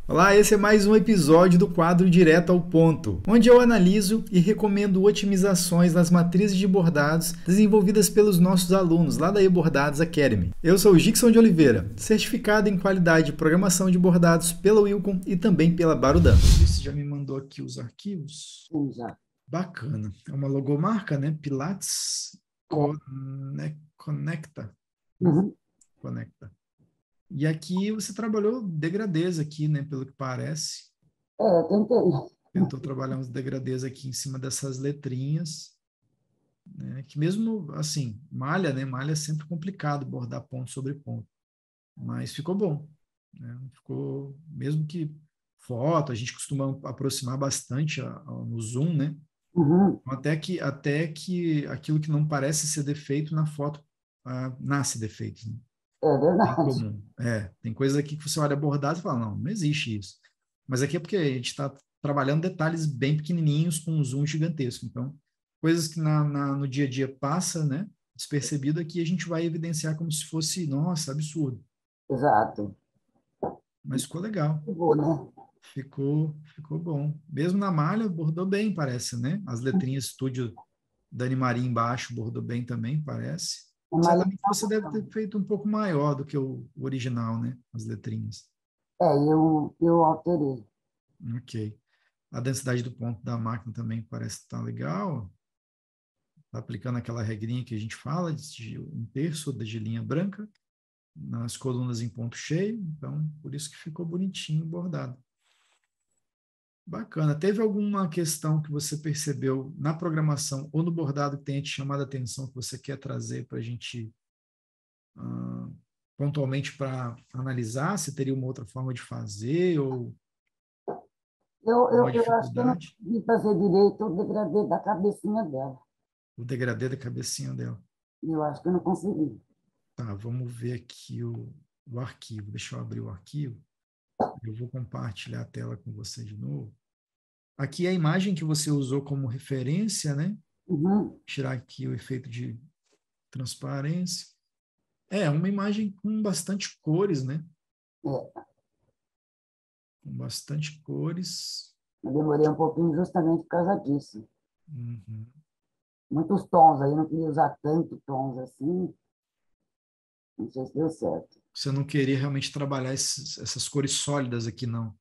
Olá, esse é mais um episódio do quadro Direto ao Ponto, onde eu analiso e recomendo otimizações nas matrizes de bordados desenvolvidas pelos nossos alunos lá da eBordados Academy. Eu sou o Gixson de Oliveira, certificado em qualidade de programação de bordados pela Wilcom e também pela Barudan. Você já me mandou aqui os arquivos? Sim, já. Bacana. É uma logomarca, né? Pilates Conecta. Uhum. Conecta. E aqui você trabalhou degradês aqui, né? Pelo que parece. Tentei. Tentou trabalhar uns degradês aqui em cima dessas letrinhas, né? Que mesmo, assim, malha, né? Malha é sempre complicado bordar ponto sobre ponto. Mas ficou bom, né? Ficou, mesmo que foto, a gente costuma aproximar bastante no zoom, né? Uhum. Até que aquilo que não parece ser defeito na foto nasce defeito, né? É Bem verdade. comum. Tem coisas aqui que você olha bordado e fala, não, não existe isso. Mas aqui é porque a gente está trabalhando detalhes bem pequenininhos com um zoom gigantesco. Então, coisas que no dia a dia passa, né, despercebido, aqui a gente vai evidenciar como se fosse, nossa, absurdo. Exato. Mas ficou legal. Chegou, né? Ficou bom. Mesmo na malha, bordou bem, parece, né? As letrinhas estúdio Dani Maria embaixo bordou bem também, parece. A malha Certamente tá você deve ter botando. feito um pouco maior do que o original, né? As letrinhas. Eu alterei. Ok. A densidade do ponto da máquina também parece estar legal. Está aplicando aquela regrinha que a gente fala, de um terço de linha branca nas colunas em ponto cheio. Então, por isso que ficou bonitinho o bordado. Bacana. Teve alguma questão que você percebeu na programação ou no bordado que tenha te chamado a atenção, que você quer trazer para a gente ah, pontualmente para analisar se teria uma outra forma de fazer ou uma Eu acho que eu não dificuldade? consegui fazer direito o degradê da cabecinha dela. O degradê da cabecinha dela. Eu acho que eu não consegui. Tá, vamos ver aqui o arquivo. Deixa eu abrir o arquivo. Eu vou compartilhar a tela com você de novo. Aqui é a imagem que você usou como referência, né? Uhum. Tirar aqui o efeito de transparência. É uma imagem com bastante cores, né? É, Com bastante cores. eu demorei um pouquinho justamente por causa disso. Uhum. Muitos tons aí, eu não queria usar tanto tons assim. Não sei se deu certo. Você não queria realmente trabalhar essas cores sólidas aqui, não.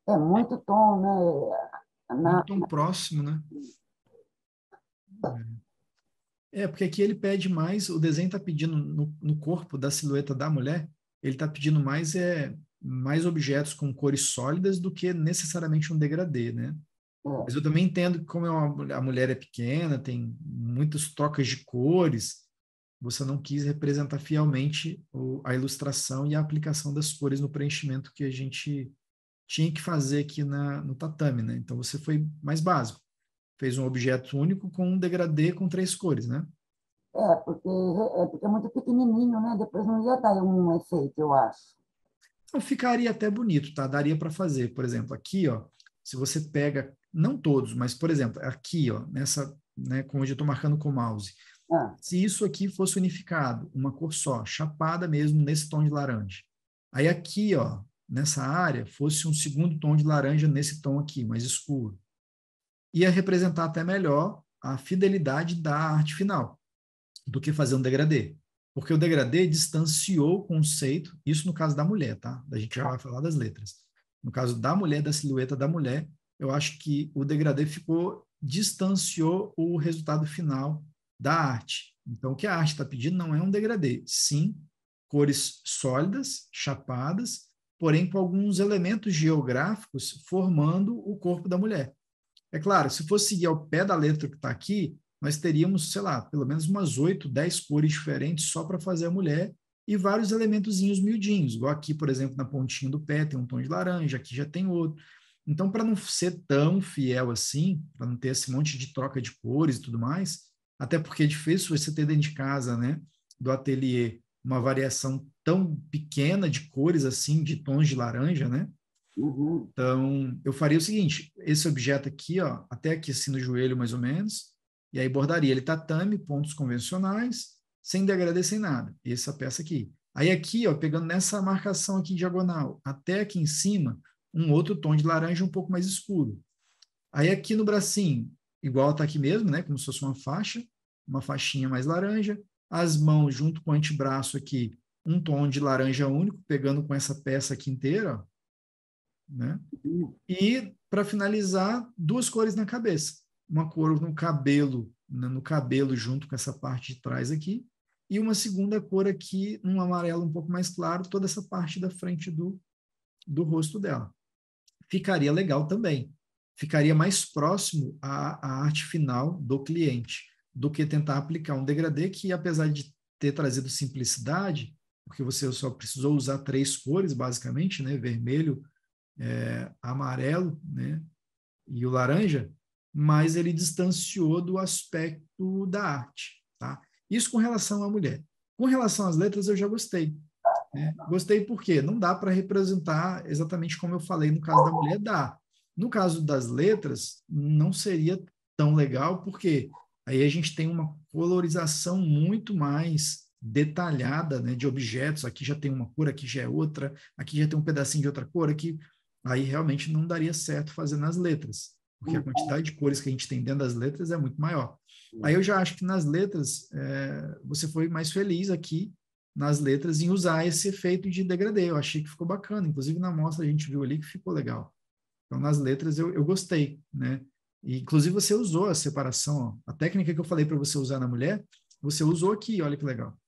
É muito tom, né? Muito Na, tão próximo, né? Porque aqui ele pede mais, o desenho está pedindo no corpo da silhueta da mulher, ele está pedindo mais objetos com cores sólidas do que necessariamente um degradê, né? Mas é, eu também entendo que como a mulher é pequena, tem muitas trocas de cores, você não quis representar fielmente a ilustração e a aplicação das cores no preenchimento que a gente tinha que fazer aqui no tatame, né? Então você foi mais básico, fez um objeto único com um degradê com 3 cores, né? porque é muito pequenininho, né? Depois não ia dar um efeito, eu acho. Então ficaria até bonito, tá? Daria para fazer, por exemplo, aqui, ó, se você pega, não todos, mas por exemplo, aqui, ó, nessa, né, como eu estou marcando com o mouse, Ah, se isso aqui fosse unificado, uma cor só, chapada mesmo nesse tom de laranja. Aí aqui, ó, nessa área, fosse um segundo tom de laranja nesse tom aqui, mais escuro. Ia representar até melhor a fidelidade da arte final do que fazer um degradê. Porque o degradê distanciou o conceito, isso no caso da mulher, tá? A gente já vai falar das letras. No caso da mulher, da silhueta da mulher, eu acho que o degradê distanciou o resultado final da arte. Então, o que a arte está pedindo não é um degradê, sim cores sólidas, chapadas, porém com alguns elementos geográficos formando o corpo da mulher. É claro, se fosse seguir ao pé da letra que está aqui, nós teríamos, sei lá, pelo menos umas 8, 10 cores diferentes só para fazer a mulher e vários elementozinhos miudinhos, igual aqui, por exemplo, na pontinha do pé tem um tom de laranja, aqui já tem outro. Então, para não ser tão fiel assim, para não ter esse monte de troca de cores e tudo mais, até porque é difícil você ter dentro de casa, né, do ateliê, uma variação tão pequena de cores assim, de tons de laranja, né? uhum. Então, eu faria o seguinte: esse objeto aqui, ó, até aqui assim no joelho, mais ou menos, e aí bordaria ele tatame, pontos convencionais, sem degradê, sem nada. Essa peça aqui. Aí aqui, ó, pegando nessa marcação aqui diagonal, até aqui em cima, um outro tom de laranja um pouco mais escuro. Aí aqui no bracinho, igual está aqui mesmo, né? Como se fosse uma faixinha mais laranja. As mãos junto com o antebraço aqui, um tom de laranja único, pegando com essa peça aqui inteira, ó, né? E, para finalizar, duas cores na cabeça. Uma cor no cabelo, né, no cabelo junto com essa parte de trás aqui, e uma segunda cor aqui, num amarelo um pouco mais claro, toda essa parte da frente do rosto dela. Ficaria legal também. Ficaria mais próximo à arte final do cliente, do que tentar aplicar um degradê que, apesar de ter trazido simplicidade, porque você só precisou usar 3 cores, basicamente, né? Vermelho, amarelo, né? E o laranja, mas ele distanciou do aspecto da arte, tá? Isso com relação à mulher. Com relação às letras, eu já gostei. Né? Gostei porque não dá para representar exatamente como eu falei no caso da mulher, dá. No caso das letras, não seria tão legal, porque aí a gente tem uma colorização muito mais detalhada, né, de objetos. Aqui já tem uma cor, aqui já é outra, aqui já tem um pedacinho de outra cor, aqui. Aí realmente não daria certo fazer nas letras, porque a quantidade de cores que a gente tem dentro das letras é muito maior. Aí eu já acho que nas letras, você foi mais feliz aqui, nas letras, em usar esse efeito de degradê. Eu achei que ficou bacana. Inclusive, na mostra a gente viu ali que ficou legal. Então, nas letras, eu gostei, né? E, inclusive, você usou a separação, ó. A técnica que eu falei para você usar na mulher, você usou aqui, olha que legal.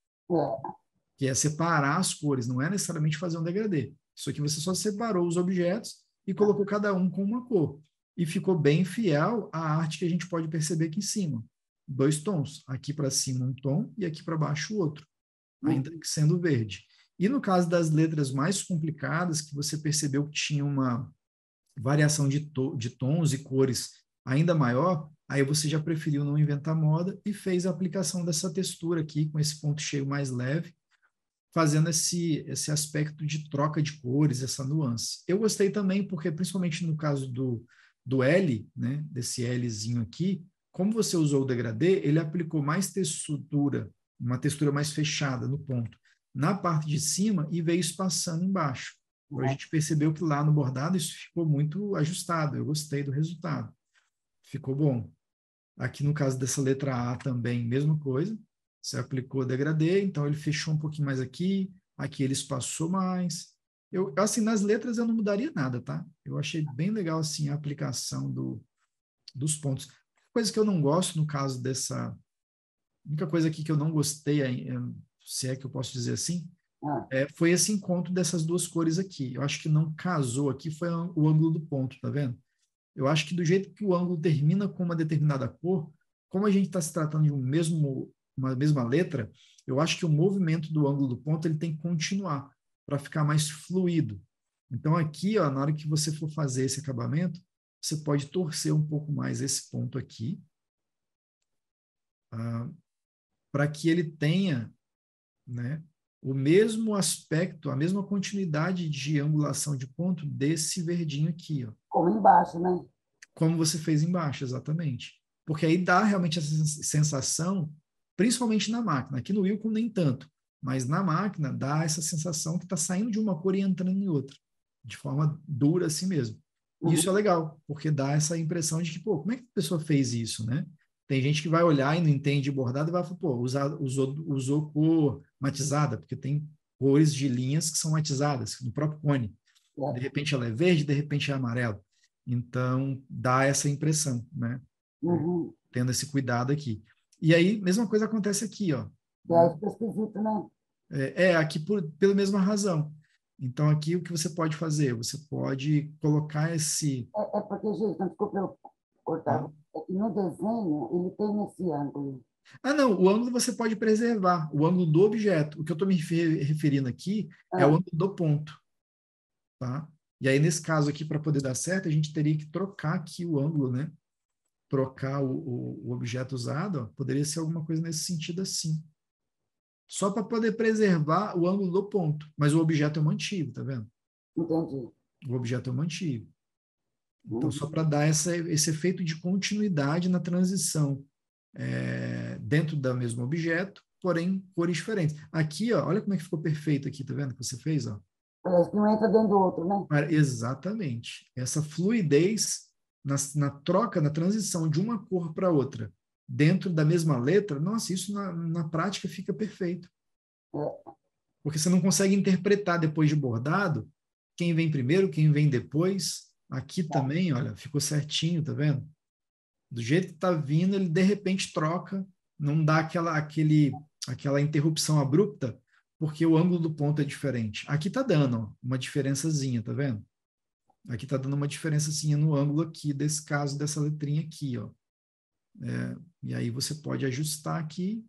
Que é separar as cores, não é necessariamente fazer um degradê. Isso aqui você só separou os objetos e colocou cada um com uma cor. E ficou bem fiel à arte que a gente pode perceber aqui em cima. 2 tons. Aqui para cima um tom e aqui para baixo o outro, ainda que sendo verde. E no caso das letras mais complicadas, que você percebeu que tinha uma variação de tons e cores ainda maior, aí você já preferiu não inventar moda e fez a aplicação dessa textura aqui, com esse ponto cheio mais leve, fazendo esse aspecto de troca de cores, essa nuance. Eu gostei também porque, principalmente no caso do L, né, desse Lzinho aqui, como você usou o degradê, ele aplicou mais textura, uma textura mais fechada no ponto, na parte de cima e veio espaçando embaixo. Então, a gente percebeu que lá no bordado isso ficou muito ajustado. Eu gostei do resultado. Ficou bom. Aqui no caso dessa letra A também, mesma coisa. Você aplicou degradê, então ele fechou um pouquinho mais aqui, aqui ele espaçou mais. Assim, nas letras eu não mudaria nada, tá? Eu achei bem legal, assim, a aplicação dos pontos. Coisa que eu não gosto no caso dessa... A única coisa aqui que eu não gostei, se é que eu posso dizer assim, foi esse encontro dessas duas cores aqui. Eu acho que não casou aqui, foi o ângulo do ponto, tá vendo? Eu acho que do jeito que o ângulo termina com uma determinada cor, como a gente está se tratando de uma mesma letra, eu acho que o movimento do ângulo do ponto ele tem que continuar para ficar mais fluido. Então aqui, ó, na hora que você for fazer esse acabamento, você pode torcer um pouco mais esse ponto aqui, para que ele tenha, né, o mesmo aspecto, a mesma continuidade de angulação de ponto desse verdinho aqui, ó. Como embaixo, né? Como você fez embaixo, exatamente. Porque aí dá realmente essa sensação, principalmente na máquina. Aqui no Wilcon nem tanto, mas na máquina dá essa sensação que está saindo de uma cor e entrando em outra, de forma dura assim mesmo. E isso é legal, porque dá essa impressão de que, pô, como é que a pessoa fez isso, né? Tem gente que vai olhar e não entende bordado e vai falar, pô, usou cor matizada, porque tem cores de linhas que são matizadas, no próprio cone. De repente ela é verde, de repente é amarelo. Então, dá essa impressão, né? Tendo esse cuidado aqui. E aí, mesma coisa acontece aqui, ó. É esquisito, né? Aqui pela mesma razão. Então, aqui o que você pode fazer? Você pode colocar esse... Porque, gente, não, desculpa eu cortar. É que no desenho, ele tem esse ângulo. Não, o ângulo você pode preservar, o ângulo do objeto. O que eu estou me referindo aqui é o ângulo do ponto, tá? E aí, nesse caso aqui, para poder dar certo, a gente teria que trocar aqui o ângulo, né? Trocar o objeto usado, ó, poderia ser alguma coisa nesse sentido assim. Só para poder preservar o ângulo do ponto. Mas o objeto eu mantive, tá vendo? Entendi. O objeto eu mantive. Então, só para dar esse efeito de continuidade na transição dentro do mesmo objeto, porém cores diferentes. Aqui, ó, olha como é que ficou perfeito aqui, tá vendo que você fez, ó? Parece que um entra dentro do outro, né? Exatamente. Essa fluidez na troca, na transição de uma cor para outra, dentro da mesma letra, nossa, isso na prática fica perfeito. É. Porque você não consegue interpretar depois de bordado quem vem primeiro, quem vem depois. Aqui Tá. também, olha, ficou certinho, tá vendo? Do jeito que está vindo, ele de repente troca, não dá aquela interrupção abrupta, porque o ângulo do ponto é diferente. Aqui está dando ó, uma diferençazinha, tá vendo? Aqui está dando uma diferençazinha no ângulo aqui, desse caso, dessa letrinha aqui, ó. E aí você pode ajustar aqui.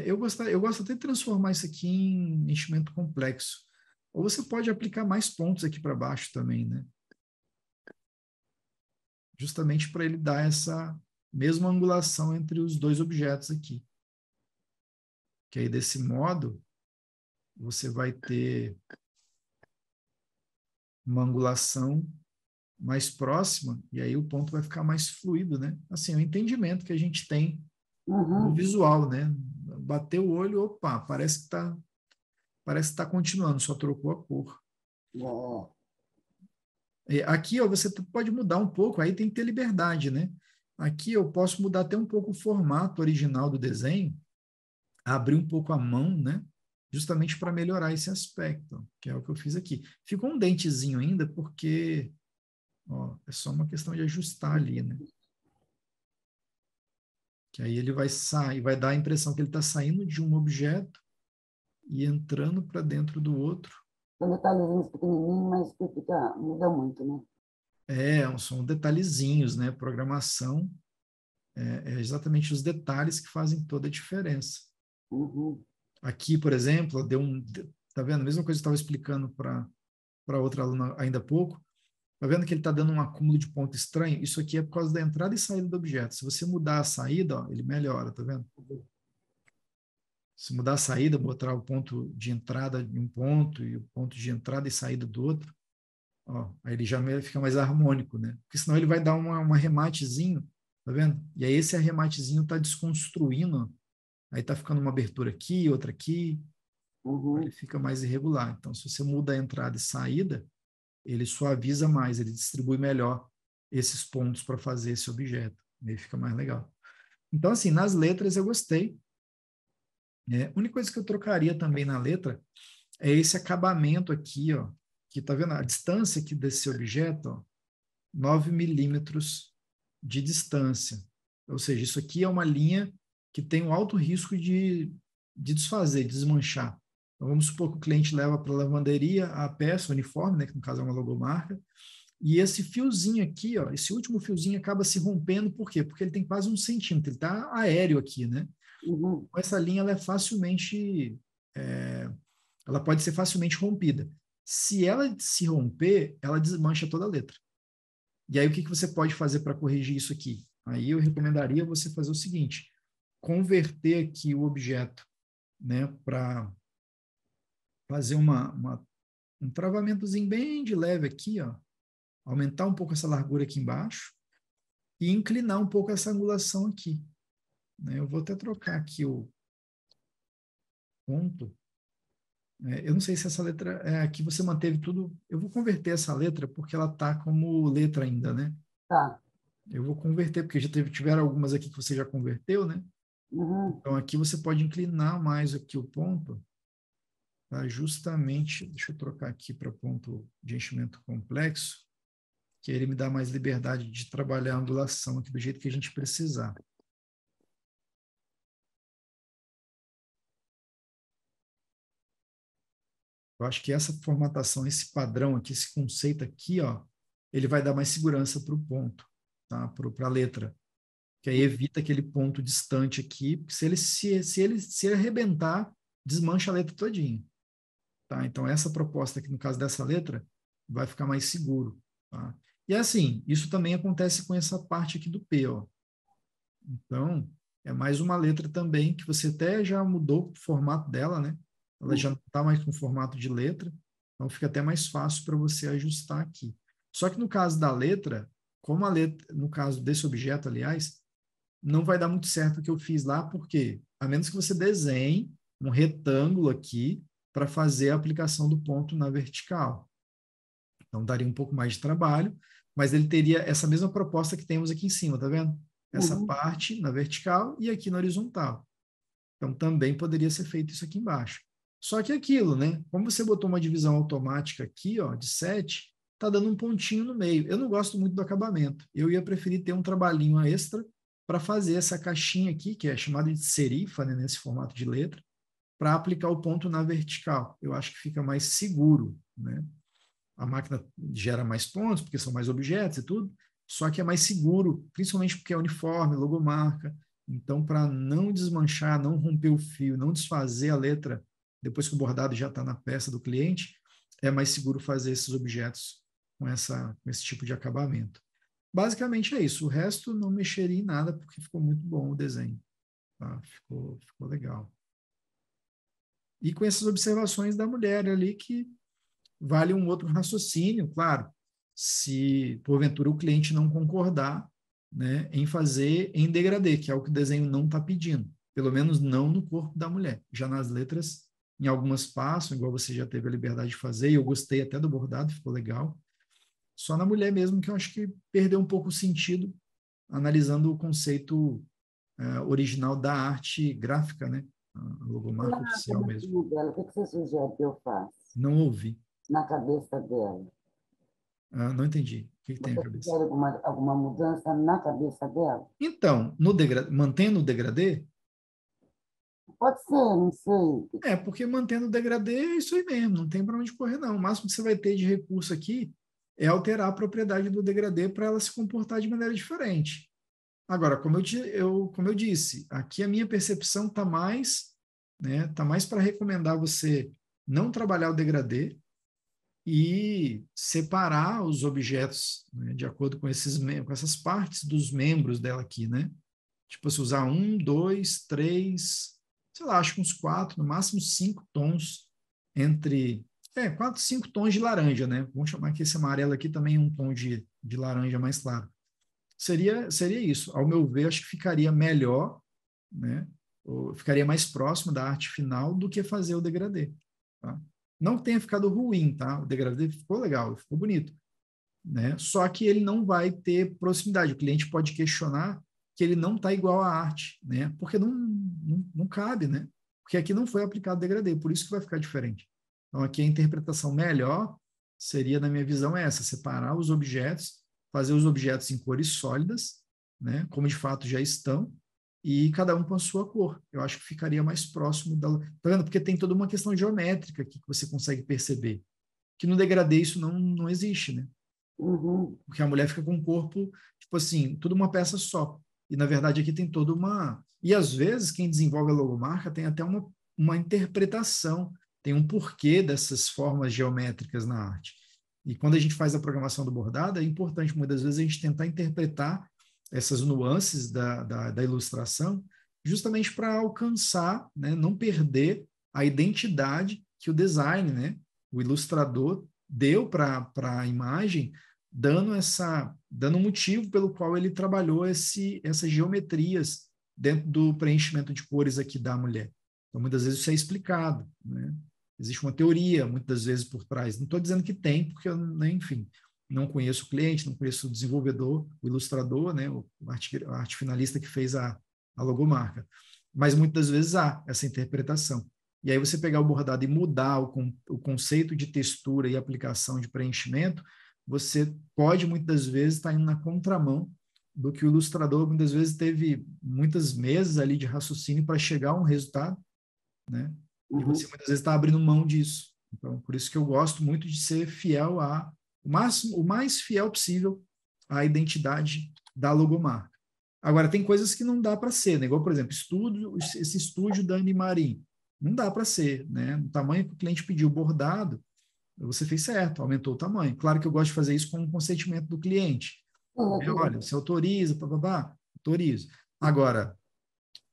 Eu gosto até de transformar isso aqui em enchimento complexo. Ou você pode aplicar mais pontos aqui para baixo também, né? Justamente para ele dar essa mesma angulação entre os dois objetos aqui. Que aí, desse modo, você vai ter uma angulação mais próxima, e aí o ponto vai ficar mais fluido, né? Assim, é o entendimento que a gente tem no Uhum. visual, né? Bateu o olho, opa, parece que tá continuando, só trocou a cor. É. Aqui, ó, você pode mudar um pouco, aí tem que ter liberdade, né? Aqui eu posso mudar até um pouco o formato original do desenho, abrir um pouco a mão, né? Justamente para melhorar esse aspecto, que é o que eu fiz aqui. Ficou um dentezinho ainda, porque ó, é só uma questão de ajustar ali, né? Que aí ele vai sair, vai dar a impressão que ele está saindo de um objeto e entrando para dentro do outro. Tem detalhezinhos pequenininhos, mas que fica, muda muito, né? São detalhezinhos, né? Programação é exatamente os detalhes que fazem toda a diferença. Uhum. Aqui, por exemplo, tá vendo? A mesma coisa que eu estava explicando para outra aluna ainda há pouco. Tá vendo que ele está dando um acúmulo de ponto estranho? Isso aqui é por causa da entrada e saída do objeto. Se você mudar a saída, ó, ele melhora, tá vendo? Se mudar a saída, botar o ponto de entrada de um ponto e o ponto de entrada e saída do outro, ó, aí ele já fica mais harmônico, né? Porque senão ele vai dar um arrematezinho, tá vendo? E aí esse arrematezinho está desconstruindo, ó. Aí tá ficando uma abertura aqui, outra aqui, aí ele Uhum. fica mais irregular. Então, se você muda a entrada e saída, ele suaviza mais, ele distribui melhor esses pontos para fazer esse objeto. Aí fica mais legal. Então, assim, nas letras eu gostei. A única coisa que eu trocaria também na letra é esse acabamento aqui, ó, que tá vendo a distância aqui desse objeto, ó, 9 milímetros de distância. Ou seja, isso aqui é uma linha que tem um alto risco de desfazer, de desmanchar. Então, vamos supor que o cliente leva para a lavanderia a peça, o uniforme, né, que no caso é uma logomarca, e esse fiozinho aqui, ó, esse último fiozinho acaba se rompendo, por quê? Porque ele tem quase 1 centímetro, ele está aéreo aqui, né? Uhum. Essa linha ela é facilmente, ela pode ser facilmente rompida. Se ela se romper, ela desmancha toda a letra. E aí o que você pode fazer para corrigir isso aqui? Aí eu recomendaria você fazer o seguinte: converter aqui o objeto, né, para fazer um travamentozinho bem de leve aqui, ó, aumentar um pouco essa largura aqui embaixo e inclinar um pouco essa angulação aqui, né? Eu vou até trocar aqui o ponto. Eu não sei se essa letra aqui você manteve tudo. Eu vou converter essa letra porque ela está como letra ainda, né? Tá. Eu vou converter porque tiveram algumas aqui que você já converteu, né? Uhum. Então aqui você pode inclinar mais aqui o ponto, tá? Justamente, deixa eu trocar aqui para ponto de enchimento complexo, que ele me dá mais liberdade de trabalhar a angulação aqui do jeito que a gente precisar. Eu acho que essa formatação, esse padrão aqui, esse conceito aqui, ó, ele vai dar mais segurança para o ponto, tá? Para a letra. Que aí evita aquele ponto distante aqui, porque se ele arrebentar, desmancha a letra todinha. Tá? Então, essa proposta aqui, no caso dessa letra, vai ficar mais seguro. Tá? E assim, isso também acontece com essa parte aqui do P. Ó. Então, é mais uma letra também que você até já mudou o formato dela, né? Ela já não está mais com formato de letra, então fica até mais fácil para você ajustar aqui. Só que no caso da letra, como a letra, no caso desse objeto, aliás, não vai dar muito certo o que eu fiz lá, porque a menos que você desenhe um retângulo aqui, para fazer a aplicação do ponto na vertical. Então, daria um pouco mais de trabalho, mas ele teria essa mesma proposta que temos aqui em cima, tá vendo? Essa parte na vertical e aqui na horizontal. Então, também poderia ser feito isso aqui embaixo. Só que aquilo, né? Como você botou uma divisão automática aqui, ó, de 7, tá dando um pontinho no meio. Eu não gosto muito do acabamento. Eu ia preferir ter um trabalhinho extra para fazer essa caixinha aqui, que é chamada de serifa, né, nesse formato de letra, para aplicar o ponto na vertical. Eu acho que fica mais seguro, né? A máquina gera mais pontos, porque são mais objetos e tudo, só que é mais seguro, principalmente porque é uniforme, logomarca. Então, para não desmanchar, não romper o fio, não desfazer a letra depois que o bordado já está na peça do cliente, é mais seguro fazer esses objetos com esse tipo de acabamento. Basicamente é isso. O resto não mexeria em nada, porque ficou muito bom o desenho. Tá? Ficou legal. E com essas observações da mulher ali, que vale um outro raciocínio, claro, se porventura o cliente não concordar, né, em fazer em degradê, que é o que o desenho não está pedindo, pelo menos não no corpo da mulher. Já nas letras, em algumas passam, igual você já teve a liberdade de fazer, e eu gostei até do bordado, ficou legal. Só na mulher mesmo que eu acho que perdeu um pouco o sentido, analisando o conceito original da arte gráfica, né, a logomarca Na oficial mesmo. cabecinha dela, o que você sugere que eu faça? Não ouvi. Na cabeça dela. Não entendi. O que tem na Você cabeça? sugere alguma mudança na cabeça dela? Então, mantendo o degradê, Pode ser, não sei. porque mantendo o degradê é isso aí mesmo, não tem para onde correr, não. O máximo que você vai ter de recurso aqui é alterar a propriedade do degradê para ela se comportar de maneira diferente. Agora, como eu disse, aqui a minha percepção está mais, né, tá mais para recomendar você não trabalhar o degradê e separar os objetos, né, de acordo com com essas partes dos membros dela aqui, né? Tipo, se usar 1, 2, 3, sei lá, acho que uns 4, no máximo 5 tons entre. 4, 5 tons de laranja, né? Vamos chamar que esse amarelo aqui também é um tom de laranja mais claro. Seria isso. Ao meu ver, acho que ficaria melhor, né? Ou ficaria mais próximo da arte final do que fazer o degradê. Tá? Não que tenha ficado ruim, tá? O degradê ficou legal, ficou bonito, né? Só que ele não vai ter proximidade. O cliente pode questionar que ele não está igual à arte, né? Porque não cabe, né? Porque aqui não foi aplicado degradê, por isso que vai ficar diferente. Então, aqui a interpretação melhor seria, na minha visão, essa: separar os objetos, fazer os objetos em cores sólidas, né? Como de fato já estão, e cada um com a sua cor. Eu acho que ficaria mais próximo da. Tá vendo? Porque tem toda uma questão geométrica aqui que você consegue perceber. Que no degradê isso não existe, né? Uhum. Porque a mulher fica com o corpo, tipo assim, tudo uma peça só. E, na verdade, aqui tem toda uma. E, às vezes, quem desenvolve a logomarca tem até uma interpretação, tem um porquê dessas formas geométricas na arte. E quando a gente faz a programação do bordado, é importante, muitas vezes, a gente tentar interpretar essas nuances da ilustração, justamente para alcançar, né, não perder a identidade que o design, né, o ilustrador, deu para a imagem, dando um motivo pelo qual ele trabalhou essas geometrias dentro do preenchimento de cores aqui da mulher. Então, muitas vezes isso é explicado, né? Existe uma teoria, muitas vezes, por trás. Não estou dizendo que tem, porque eu, né, enfim, não conheço o cliente, não conheço o desenvolvedor, o ilustrador, né, o arte finalista que fez a logomarca. Mas muitas vezes há essa interpretação. E aí você pegar o bordado e mudar o conceito de textura e aplicação de preenchimento, você pode muitas vezes estar indo na contramão do que o ilustrador muitas vezes teve muitos meses ali de raciocínio para chegar a um resultado, né? E você Uhum. muitas vezes está abrindo mão disso. Então, por isso que eu gosto muito de ser fiel o mais fiel possível à identidade da logomarca. Agora, tem coisas que não dá para ser, né? Igual, por exemplo, esse estúdio da Animarim. Não dá para ser, né? No tamanho que o cliente pediu bordado, você fez certo, aumentou o tamanho. Claro que eu gosto de fazer isso com o consentimento do cliente. Olha, você autoriza, papapá, autorizo. Agora,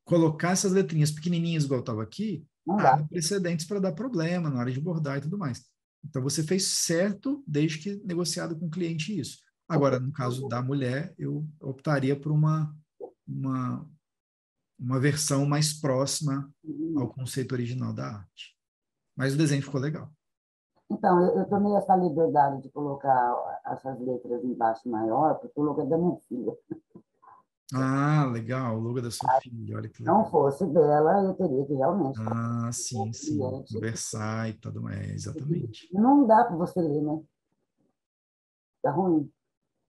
colocar essas letrinhas pequenininhas igual estava aqui, Não abre dá. precedentes para dar problema na hora de bordar e tudo mais. Então, você fez certo desde que negociado com o cliente isso. Agora, no caso da mulher, eu optaria por uma, uma versão mais próxima ao Uhum. conceito original da arte. Mas o desenho ficou legal. Então, eu tomei essa liberdade de colocar essas letras embaixo maior, porque o logo é da minha filha. Ah, legal, o logo da sua filha, olha que Não legal. fosse dela, eu teria que realmente estar Ah, com o sim, sim, cliente. conversar e tudo mais, Porque exatamente. não dá para você ler, né? Tá ruim.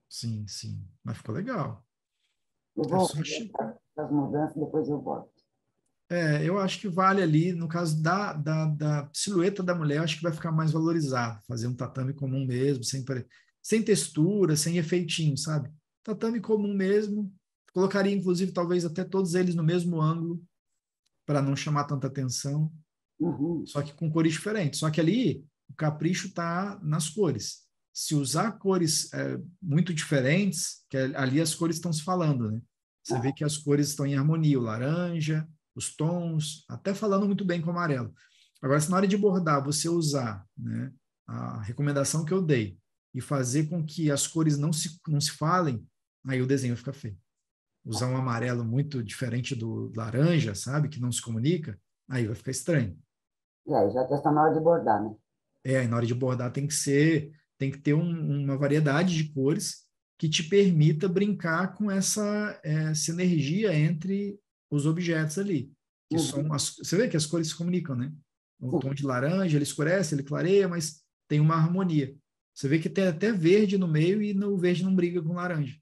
Sim, sim, mas ficou legal. Eu É vou só fazer essas mudanças, depois eu volto. eu acho que vale ali, no caso da silhueta da mulher, acho que vai ficar mais valorizado. Fazer um tatame comum mesmo, sem textura, sem efeitinho, sabe? Tatame comum mesmo. Colocaria, inclusive, talvez até todos eles no mesmo ângulo, para não chamar tanta atenção, Uhum. só que com cores diferentes. Só que ali, o capricho está nas cores. Se usar cores muito diferentes, que ali as cores estão se falando, né? Você vê que as cores estão em harmonia, o laranja, os tons, até falando muito bem com o amarelo. Agora, se na hora de bordar você usar, né, a recomendação que eu dei e fazer com que as cores não se falem, aí o desenho fica feio. Usar um amarelo muito diferente do laranja, sabe, que não se comunica, aí vai ficar estranho. E aí, já está na hora de bordar, né? Na hora de bordar tem que ter uma variedade de cores que te permita brincar com essa sinergia entre os objetos ali, que Uhum. são você vê que as cores se comunicam, né? O tom Sim. de laranja, ele escurece, ele clareia, mas tem uma harmonia. Você vê que tem até verde no meio e no verde não briga com laranja,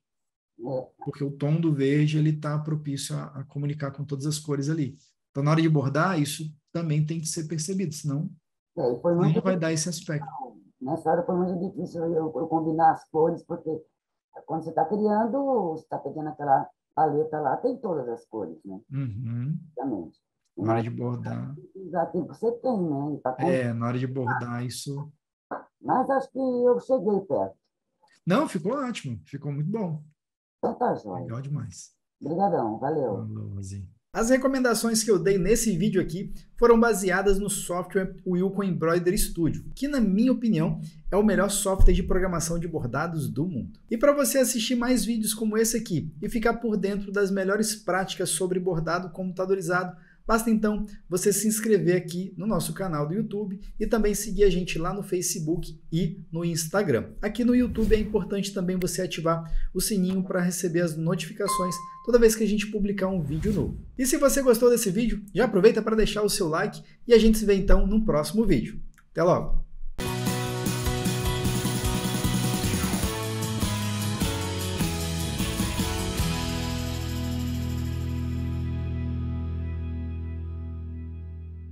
É, porque o tom do verde ele está propício a comunicar com todas as cores ali. Então, na hora de bordar, isso também tem que ser percebido, senão e foi não muito vai dar esse aspecto. nessa hora foi muito difícil eu combinar as cores, porque quando você está criando, você está pegando aquela paleta lá, tem todas as cores, né? Uhum. Obviamente. Na hora Mas de bordar. já tem que você tem, né? Na hora de bordar isso. Mas acho que eu cheguei perto. Não, ficou ótimo, ficou muito bom. Então tá, joia. Legal demais. Obrigadão, valeu. Falou, Rosinha. As recomendações que eu dei nesse vídeo aqui foram baseadas no software Wilco Embroidery Studio, que na minha opinião é o melhor software de programação de bordados do mundo. E para você assistir mais vídeos como esse aqui e ficar por dentro das melhores práticas sobre bordado computadorizado, basta então você se inscrever aqui no nosso canal do YouTube e também seguir a gente lá no Facebook e no Instagram. Aqui no YouTube é importante também você ativar o sininho para receber as notificações toda vez que a gente publicar um vídeo novo. E se você gostou desse vídeo, já aproveita para deixar o seu like e a gente se vê então no próximo vídeo. Até logo!